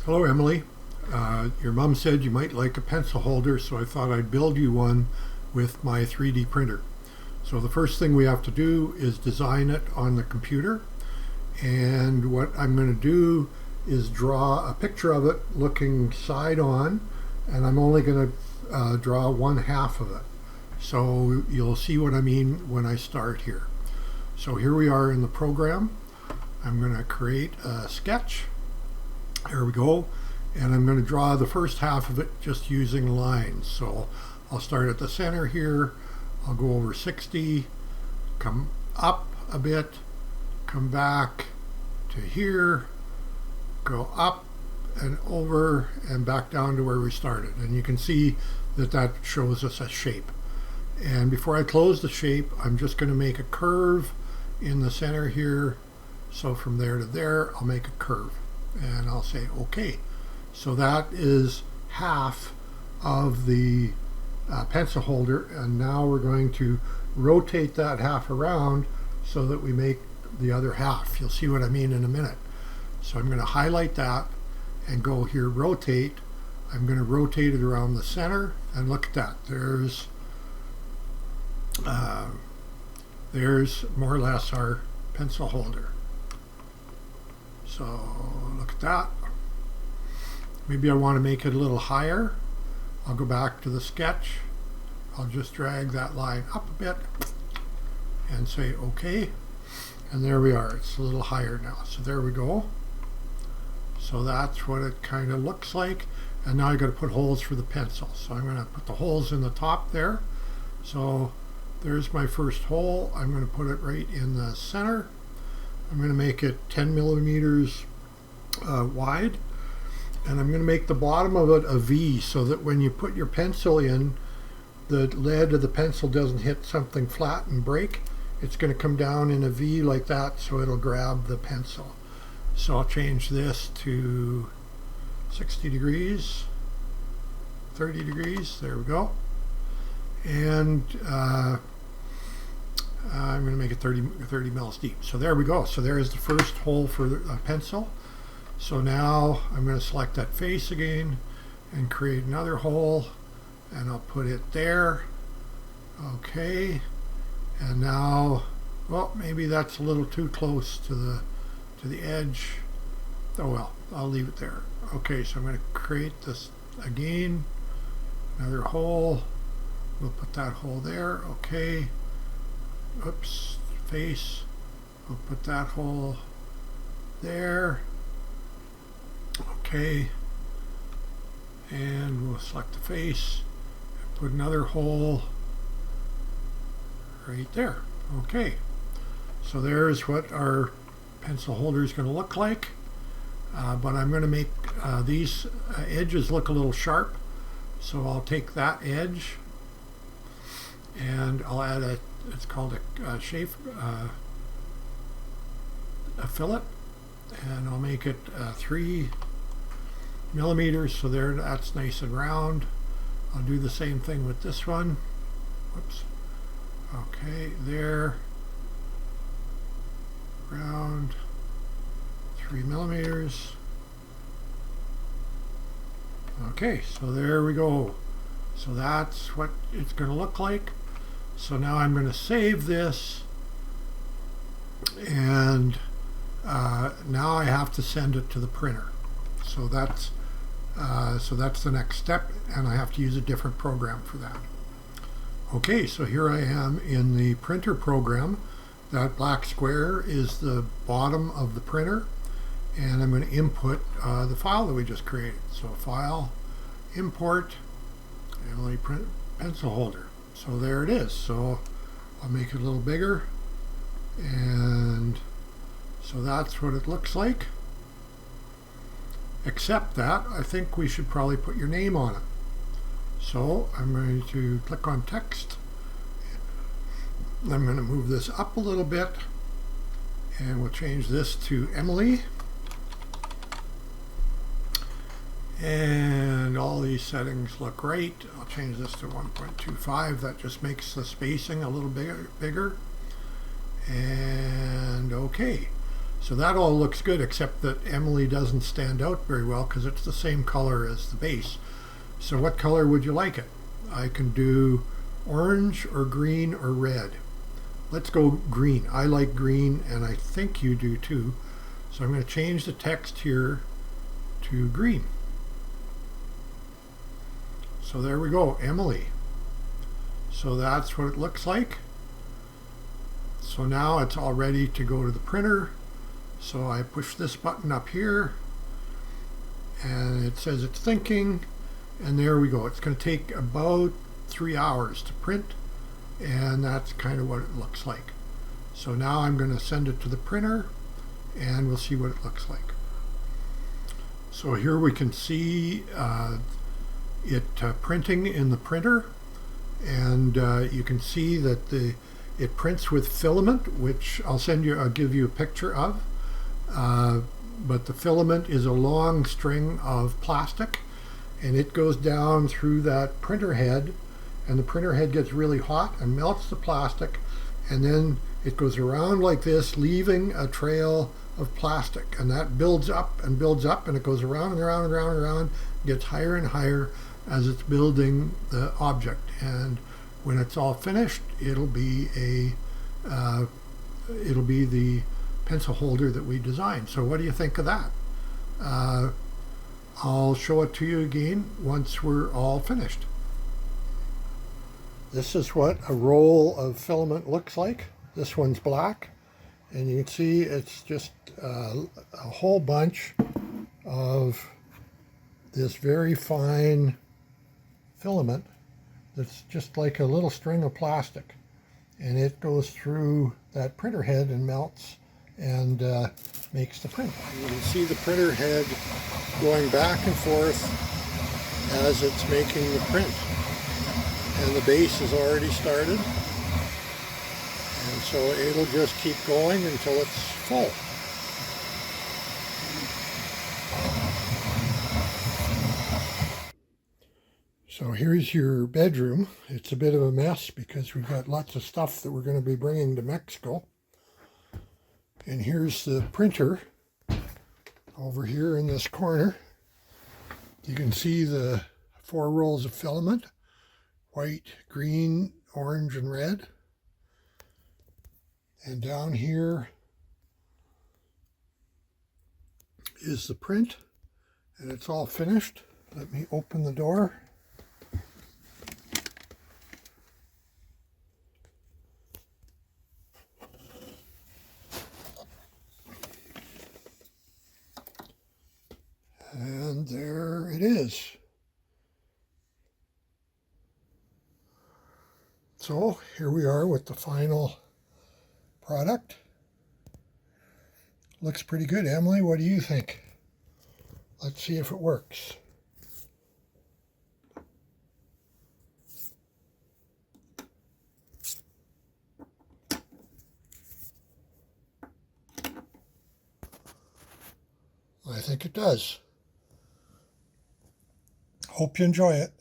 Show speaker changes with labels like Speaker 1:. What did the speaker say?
Speaker 1: Hello, Emily. Your mom said you might like a pencil holder, so I thought I'd build you one with my 3D printer. So the first thing we have to do is design it on the computer. And what I'm going to do is draw a picture of it looking side on, and I'm only going to draw one half of it. So you'll see what I mean when I start here. So here we are in the program. I'm going to create a sketch. There we go. And I'm going to draw the first half of it just using lines. So I'll start at the center here. I'll go over 60, come up a bit, come back to here, go up and over and back down to where we started. And you can see that that shows us a shape. And before I close the shape, I'm just going to make a curve in the center here. So from there to there, I'll make a curve. And I'll say OK. So that is half of the pencil holder, and now we're going to rotate that half around so that we make the other half. You'll see what I mean in a minute. So I'm going to highlight that and go here, rotate. I'm going to rotate it around the center, and look at that. There's more or less our pencil holder. So look at that. Maybe I want to make it a little higher. I'll go back to the sketch. I'll just drag that line up a bit and say OK. And there we are. It's a little higher now. So there we go. So that's what it kind of looks like. And now I've got to put holes for the pencil. So I'm going to put the holes in the top there. So there's my first hole. I'm going to put it right in the center. I'm going to make it 10 millimeters wide, and I'm going to make the bottom of it a V so that when you put your pencil in, the lead of the pencil doesn't hit something flat and break. It's going to come down in a V like that, so it'll grab the pencil. So I'll change this to 60 degrees, 30 degrees, there we go. And I'm going to make it 30 mils deep. So there we go. So there's the first hole for a pencil. So now I'm going to select that face again and create another hole, and I'll put it there. Okay. And now, well, maybe that's a little too close to the edge. Oh well, I'll leave it there. Okay, so I'm going to create this again. Another hole. We'll put that hole there. Okay. Oops, face. We'll put that hole there. Okay. And we'll select the face and put another hole right there. Okay. So there's what our pencil holder is going to look like. But I'm going to make these edges look a little sharp. So I'll take that edge and I'll add it's called a shape, a fillet, and I'll make it 3 millimeters, so there, that's nice and round. I'll do the same thing with this one. Whoops. Okay, there, round, 3 millimeters. Okay, so there we go. So that's what it's going to look like. So now I'm going to save this, and now I have to send it to the printer. So that's the next step, and I have to use a different program for that. Okay, so here I am in the printer program. That black square is the bottom of the printer, and I'm going to input the file that we just created. So file, import, Emily pencil holder. So there it is. So I'll make it a little bigger, and so that's what it looks like. Except that I think we should probably put your name on it. So I'm going to click on text. I'm going to move this up a little bit, and we'll change this to Emily. And all these settings look great. I'll change this to 1.25. That just makes the spacing a little bigger. And okay. So that all looks good, except that Emily doesn't stand out very well because it's the same color as the base. So what color would you like it? I can do orange or green or red. Let's go green. I like green, and I think you do too. So I'm going to change the text here to green. So there we go, Emily. So that's what it looks like. So now it's all ready to go to the printer. So I push this button up here, and it says it's thinking, and there we go. It's going to take about 3 hours to print, and that's kind of what it looks like. So now I'm going to send it to the printer, and we'll see what it looks like. So here we can see it printing in the printer, and you can see that it prints with filament, which I'll give you a picture of. But the filament is a long string of plastic, and it goes down through that printer head, and the printer head gets really hot and melts the plastic, and then it goes around like this, leaving a trail of plastic, and that builds up, and it goes around and around and around and around, gets higher and higher as it's building the object. And when it's all finished, it'll be the pencil holder that we designed. So what do you think of that? I'll show it to you again once we're all finished. This is what a roll of filament looks like. This one's black, and you can see it's just a whole bunch of this very fine filament that's just like a little string of plastic, and it goes through that printer head and melts and makes the print. You can see the printer head going back and forth as it's making the print, and the base is already started, and so it'll just keep going until it's full. So here's your bedroom. It's a bit of a mess because we've got lots of stuff that we're going to be bringing to Mexico. And here's the printer over here in this corner. You can see the 4 rolls of filament: white, green, orange, and red. And down here is the print, and it's all finished. Let me open the door. And there it is. So here we are with the final product. Looks pretty good. Emily, what do you think? Let's see if it works. I think it does. Hope you enjoy it.